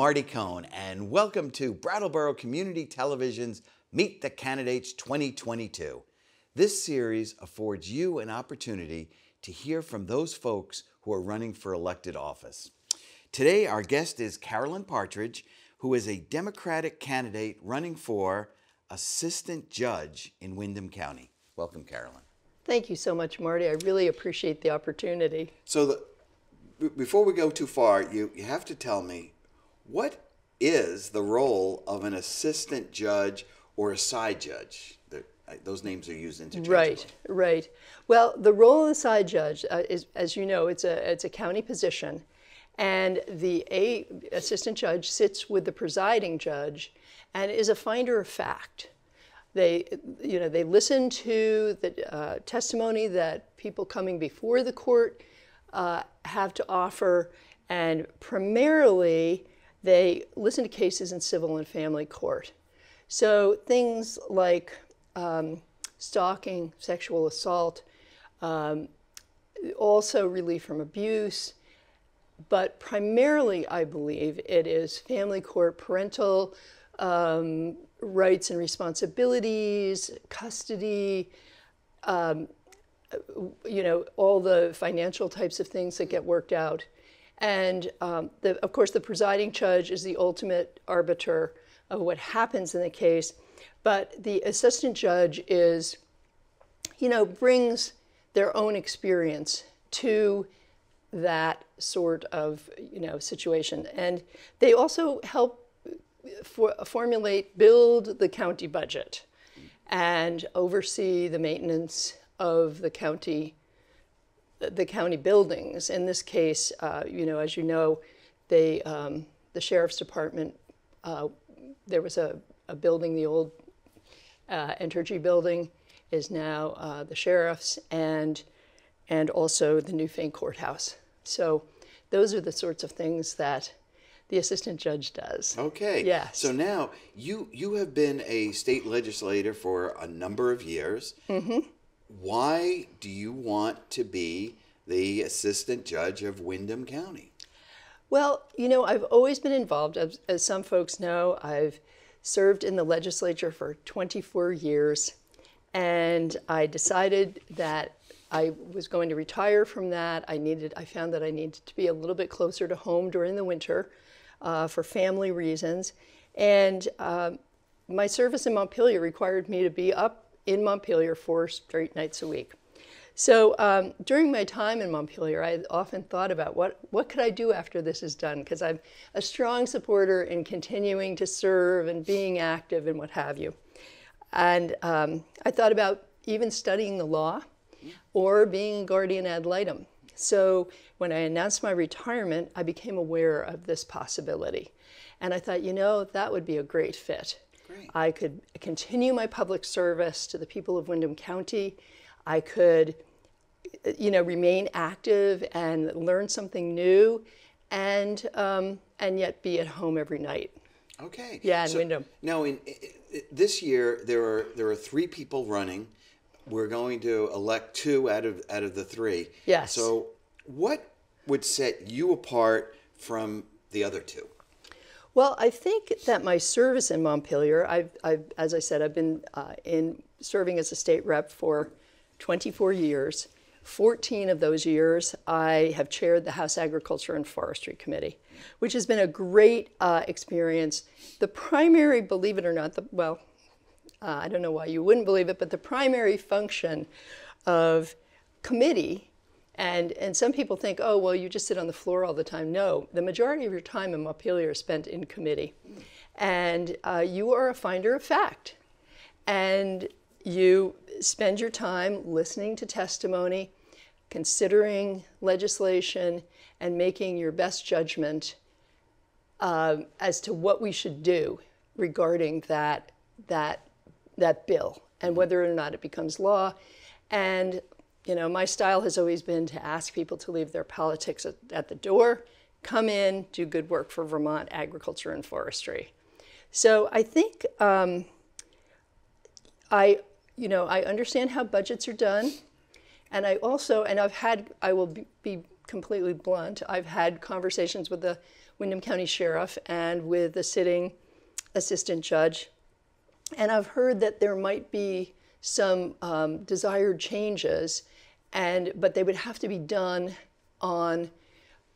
Marty Cohn, and welcome to Brattleboro Community Television's Meet the Candidates 2022. This series affords you an opportunity to hear from those folks who are running for elected office. Today, our guest is Carolyn Partridge, who is a Democratic candidate running for Assistant Judge in Windham County. Welcome, Carolyn. Thank you so much, Marty. I really appreciate the opportunity. So before we go too far, you have to tell me, what is the role of an assistant judge or a side judge? Those names are used interchangeably. Right. Well, the role of the side judge is, as you know, it's a county position, and the assistant judge sits with the presiding judge and is a finder of fact. They listen to the testimony that people coming before the court have to offer, and primarily they listen to cases in civil and family court. So things like stalking, sexual assault, also relief from abuse, but primarily I believe it is family court, parental rights and responsibilities, custody, all the financial types of things that get worked out. And of course, the presiding judge is the ultimate arbiter of what happens in the case. But the assistant judge is, brings their own experience to that sort of, situation. And they also help build the county budget and oversee the maintenance of the county buildings. In this case, as you know, the sheriff's department, there was a building, the old Entergy building is now the sheriff's, and also the Newfane Courthouse. So those are the sorts of things that the assistant judge does. Okay. Yes. So now you have been a state legislator for a number of years. Mm-hmm. Why do you want to be the assistant judge of Windham County? Well, I've always been involved. As some folks know, I've served in the legislature for 24 years, and I decided that I was going to retire from that. I found that I needed to be a little bit closer to home during the winter for family reasons, and my service in Montpelier required me to be up in Montpelier 4 straight nights a week. So during my time in Montpelier, I often thought about what could I do after this is done, because I'm a strong supporter in continuing to serve and being active and what have you. And I thought about even studying the law or being a guardian ad litem. So when I announced my retirement, I became aware of this possibility. And I thought, that would be a great fit. Great. I could continue my public service to the people of Windham County. I could, remain active and learn something new, and yet be at home every night. Okay. Yeah, in Windham. Now, this year there are 3 people running. We're going to elect 2 out of the 3. Yes. So, what would set you apart from the other 2? Well, I think that my service in Montpelier, as I said, I've been serving as a state rep for 24 years. 14 of those years, I have chaired the House Agriculture and Forestry Committee, which has been a great experience. The primary, believe it or not, I don't know why you wouldn't believe it, but the primary function of committee, and some people think, oh, well, you just sit on the floor all the time. No, the majority of your time in Montpelier is spent in committee. And you are a finder of fact. And you spend your time listening to testimony, considering legislation, and making your best judgment as to what we should do regarding that bill and whether or not it becomes law. And my style has always been to ask people to leave their politics at the door, come in, do good work for Vermont agriculture and forestry. So I think I understand how budgets are done, and I will be completely blunt, I've had conversations with the Windham County Sheriff and with the sitting Assistant Judge. And I've heard that there might be some desired changes, but they would have to be done on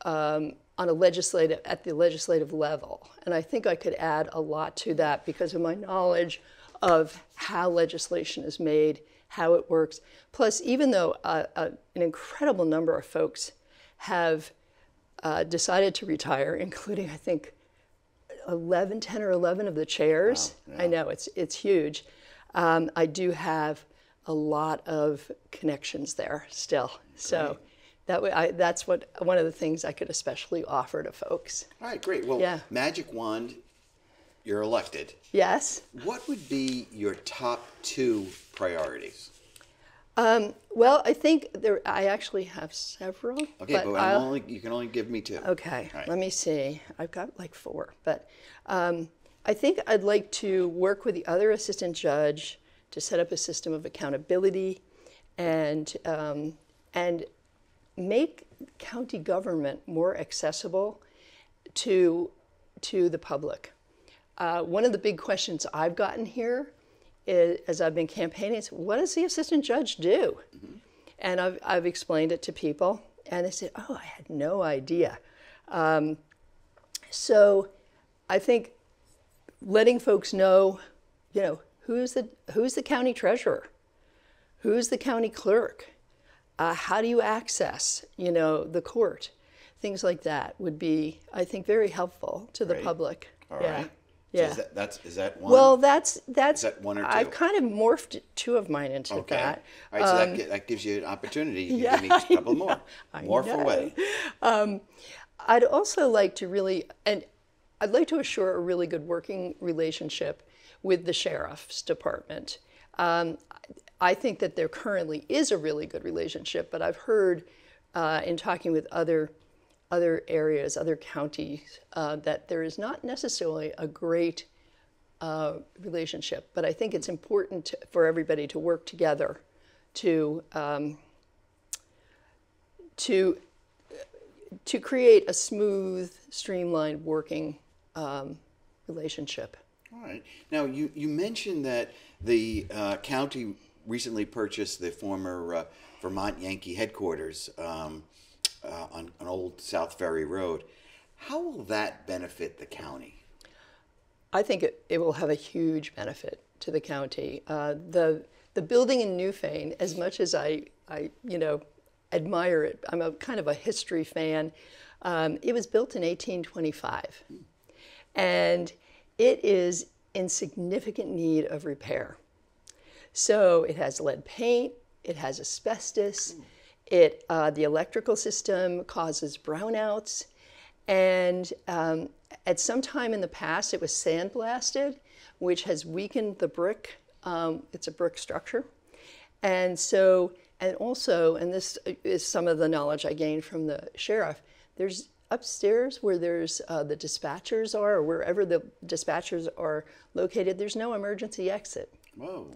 at the legislative level. And I think I could add a lot to that because of my knowledge of how legislation is made, how it works. Plus, even though an incredible number of folks have decided to retire, including, I think, 10 or 11 of the chairs. Wow, yeah. I know, it's huge. I do have a lot of connections there still. Great. So that's one of the things I could especially offer to folks. All right, great. Well, yeah. Magic wand, you're elected. Yes. What would be your top 2 priorities? Well, I think I actually have several. Okay, but you can only give me 2. Okay, right. Let me see. I've got like 4, but I think I'd like to work with the other assistant judge to set up a system of accountability and make county government more accessible to the public. One of the big questions I've gotten here as I've been campaigning, is what does the assistant judge do? Mm-hmm. And I've explained it to people, and they said, oh, I had no idea. So I think letting folks know, who's the county treasurer? Who's the county clerk? How do you access, the court? Things like that would be, I think, very helpful to the public. All yeah. right. Yeah. So is that one? Well, that's is that 1 or 2? I've kind of morphed 2 of mine into that. All right, so that gives you an opportunity. You can give me a couple more. More for what? I'd also like to I'd like to assure a really good working relationship with the sheriff's department. I think that there currently is a really good relationship, but I've heard in talking with other areas, other counties, that there is not necessarily a great relationship. But I think it's important for everybody to work together to create a smooth, streamlined working relationship. All right. Now, you mentioned that the county recently purchased the former Vermont Yankee headquarters on Old South Ferry Road. How will that benefit the county? I think it will have a huge benefit to the county. The building in Newfane, as much as I admire it, I'm a kind of a history fan. It was built in 1825, and it is in significant need of repair. So it has lead paint, it has asbestos, the electrical system causes brownouts, and at some time in the past it was sandblasted, which has weakened the brick. It's a brick structure. And also, and this is some of the knowledge I gained from the sheriff, there's upstairs where there's the dispatchers are, or wherever the dispatchers are located, there's no emergency exit. Whoa.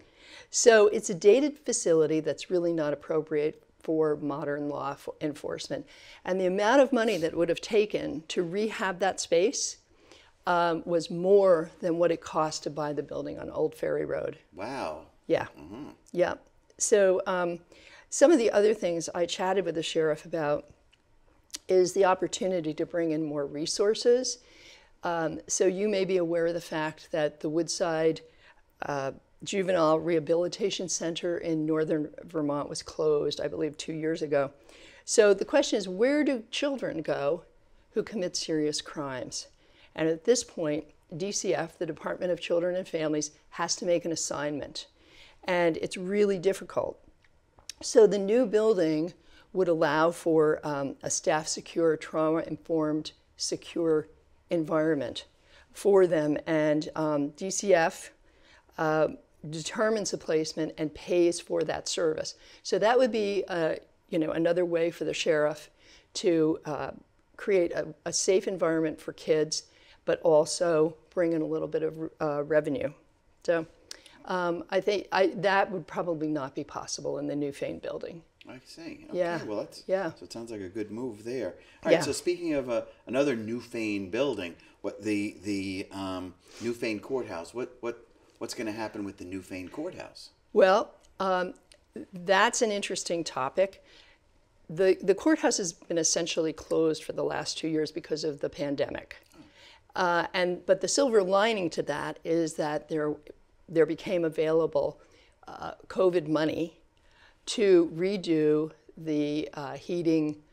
So it's a dated facility that's really not appropriate for modern law enforcement. And the amount of money that it would have taken to rehab that space was more than what it cost to buy the building on Old Ferry Road. Wow. Yeah. Mm-hmm. Yeah. So some of the other things I chatted with the sheriff about is the opportunity to bring in more resources. So you may be aware of the fact that the Woodside Juvenile Rehabilitation Center in northern Vermont was closed, I believe, 2 years ago. So the question is, where do children go who commit serious crimes? And at this point, DCF, the Department of Children and Families, has to make an assignment. And it's really difficult. So the new building would allow for a staff-secure, trauma-informed, secure environment for them. And DCF determines the placement and pays for that service. So that would be another way for the sheriff to create a safe environment for kids, but also bring in a little bit of revenue. So I think that would probably not be possible in the Newfane building. I see. Okay, Yeah. well, that's, Yeah. so it sounds like a good move there. All right, Yeah. so speaking of another Newfane building, what the Newfane Courthouse, what's going to happen with the Newfane Courthouse? Well, that's an interesting topic. The courthouse has been essentially closed for the last 2 years because of the pandemic. But the silver lining to that is that there became available COVID money to redo the heating,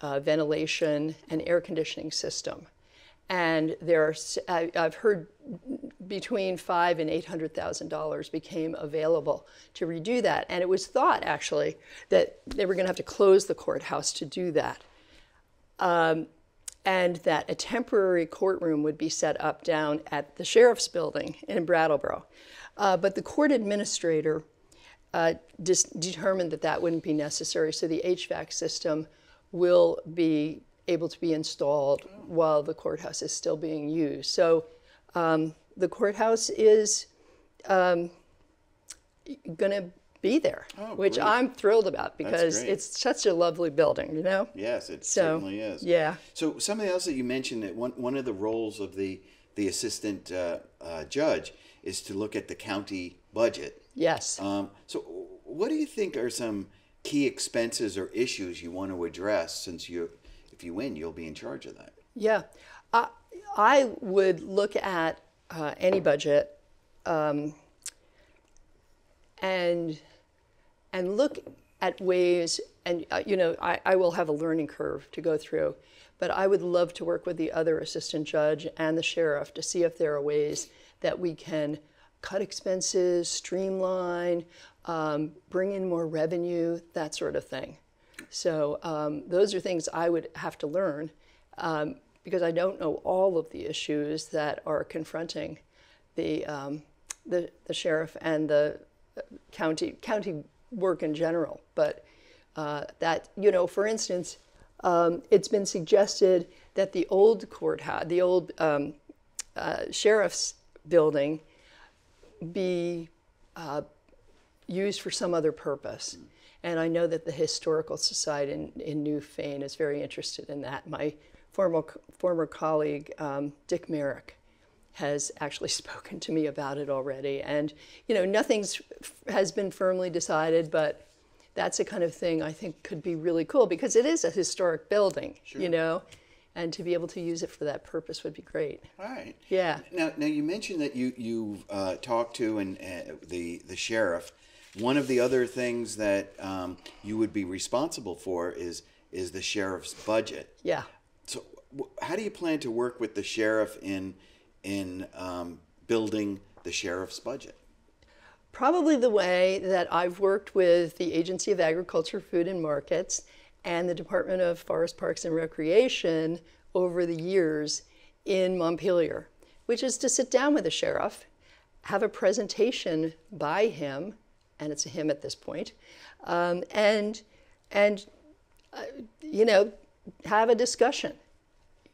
ventilation, and air conditioning system. And I've heard between $500,000 and $800,000 became available to redo that. And it was thought, actually, that they were going to have to close the courthouse to do that. And that a temporary courtroom would be set up down at the sheriff's building in Brattleboro. But the court administrator determined that that wouldn't be necessary, so the HVAC system will be able to be installed while the courthouse is still being used. So the courthouse is going to be there, which great. I'm thrilled about because it's such a lovely building, you know? Yes, it certainly is. Yeah. So something else that you mentioned, that one of the roles of the assistant judge is to look at the county budget. Yes. So what do you think are some key expenses or issues you want to address, since if you win, you'll be in charge of that? Yeah. I would look at any budget and look at ways, and I will have a learning curve to go through, but I would love to work with the other assistant judge and the sheriff to see if there are ways that we can cut expenses, streamline, bring in more revenue, that sort of thing. So those are things I would have to learn because I don't know all of the issues that are confronting the sheriff and the county work in general. But that, for instance, it's been suggested that the old courthouse, the old sheriff's building, be used for some other purpose. And I know that the Historical Society in Newfane is very interested in that. My former colleague, Dick Merrick, has actually spoken to me about it already. And, nothing has been firmly decided, but that's the kind of thing I think could be really cool because it is a historic building, Sure. And to be able to use it for that purpose would be great. All right. Yeah. Now you mentioned that you've talked to the sheriff. One of the other things that you would be responsible for is the sheriff's budget. Yeah. So how do you plan to work with the sheriff in building the sheriff's budget? Probably the way that I've worked with the Agency of Agriculture, Food and Markets and the Department of Forest Parks and Recreation over the years in Montpelier, which is to sit down with the sheriff, have a presentation by him, and it's a him at this point, and have a discussion.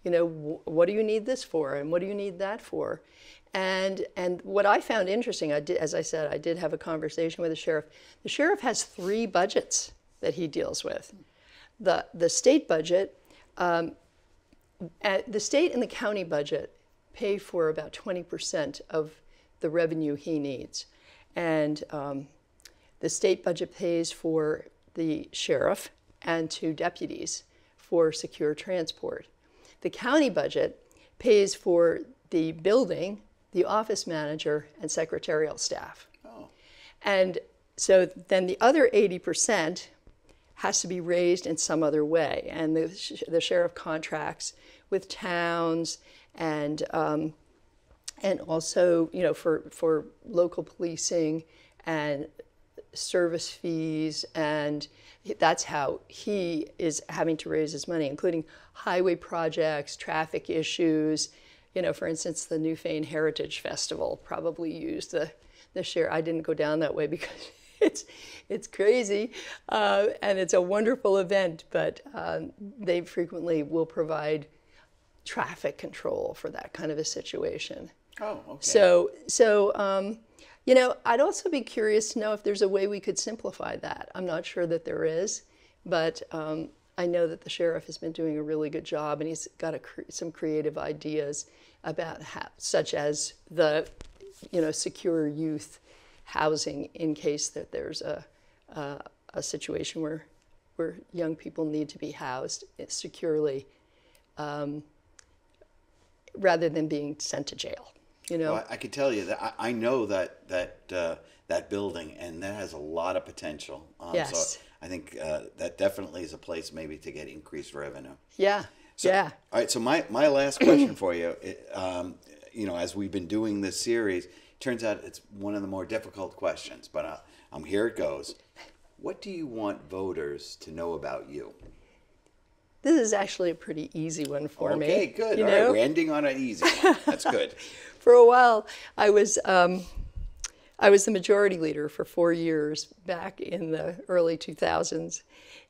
What do you need this for, and what do you need that for? And what I found interesting, as I said, I did have a conversation with the sheriff. The sheriff has 3 budgets that he deals with. The state budget, the state and the county budget pay for about 20% of the revenue he needs. And the state budget pays for the sheriff and 2 deputies for secure transport. The county budget pays for the building, the office manager, and secretarial staff. Oh. And so then the other 80% has to be raised in some other way. And the sheriff contracts with towns and also, for local policing and service fees, and that's how he is having to raise his money, including highway projects, traffic issues. For instance, the Newfane Heritage Festival probably used the sheriff. I didn't go down that way because it's crazy, and it's a wonderful event, but they frequently will provide traffic control for that kind of a situation. Oh, okay. So You know, I'd also be curious to know if there's a way we could simplify that. I'm not sure that there is, but I know that the sheriff has been doing a really good job, and he's got some creative ideas about how, such as the, secure youth housing in case that there's a situation where young people need to be housed securely, rather than being sent to jail. Well, I could tell you that I know that building, and that has a lot of potential. Yes. So I think that definitely is a place maybe to get increased revenue. Yeah. So, yeah. All right. So my last question for you, as we've been doing this series, turns out it's one of the more difficult questions, but here it goes. What do you want voters to know about you? This is actually a pretty easy one for me. Okay, good. All right, we're ending on an easy one. That's good. For a while, I was the majority leader for 4 years back in the early 2000s.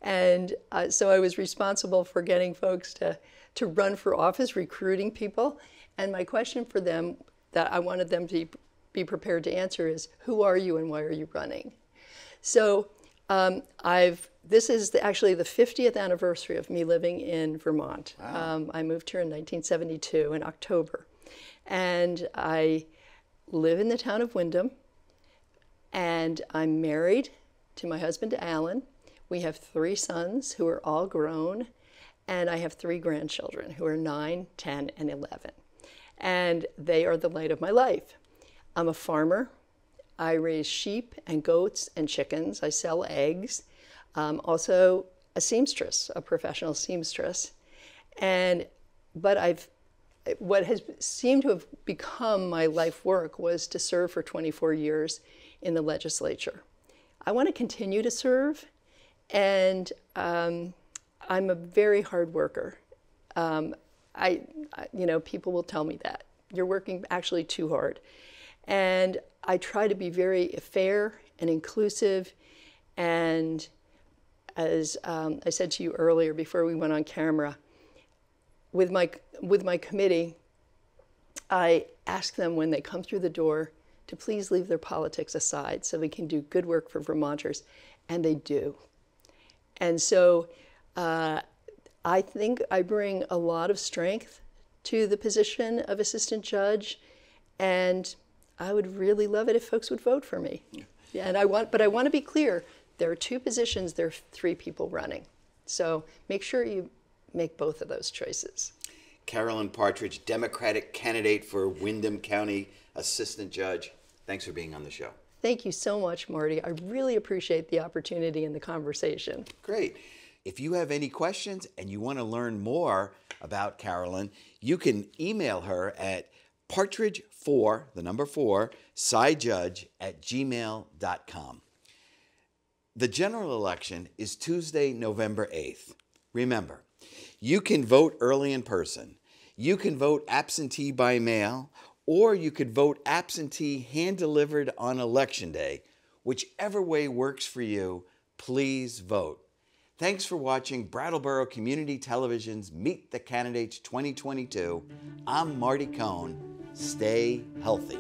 And so I was responsible for getting folks to run for office, recruiting people. And my question for them that I wanted them to be prepared to answer is, who are you and why are you running? So this is actually the 50th anniversary of me living in Vermont. Wow. I moved here in 1972 in October. And I live in the town of Windham. And I'm married to my husband, Alan. We have 3 sons who are all grown. And I have 3 grandchildren who are 9, 10, and 11. And they are the light of my life. I'm a farmer. I raise sheep and goats and chickens. I sell eggs. Also a seamstress, a professional seamstress. But what has seemed to have become my life work was to serve for 24 years in the legislature. I want to continue to serve, and I'm a very hard worker. People will tell me that. You're working actually too hard. And I try to be very fair and inclusive. And as I said to you earlier before we went on camera, with my committee, I ask them when they come through the door to please leave their politics aside so we can do good work for Vermonters, and they do. And so I think I bring a lot of strength to the position of assistant judge, and I would really love it if folks would vote for me. Yeah, but I want to be clear, there are 2 positions, there are 3 people running. So make sure you make both of those choices. Carolyn Partridge, Democratic candidate for Windham County Assistant Judge. Thanks for being on the show. Thank you so much, Marty. I really appreciate the opportunity and the conversation. Great. If you have any questions and you want to learn more about Carolyn, you can email her at partridge4, the number 4, sidejudge@gmail.com. The general election is Tuesday, November 8th. Remember, you can vote early in person. You can vote absentee by mail, or you could vote absentee hand-delivered on Election Day. Whichever way works for you, please vote. Thanks for watching Brattleboro Community Television's Meet the Candidates 2022. I'm Marty Cohn. Stay healthy.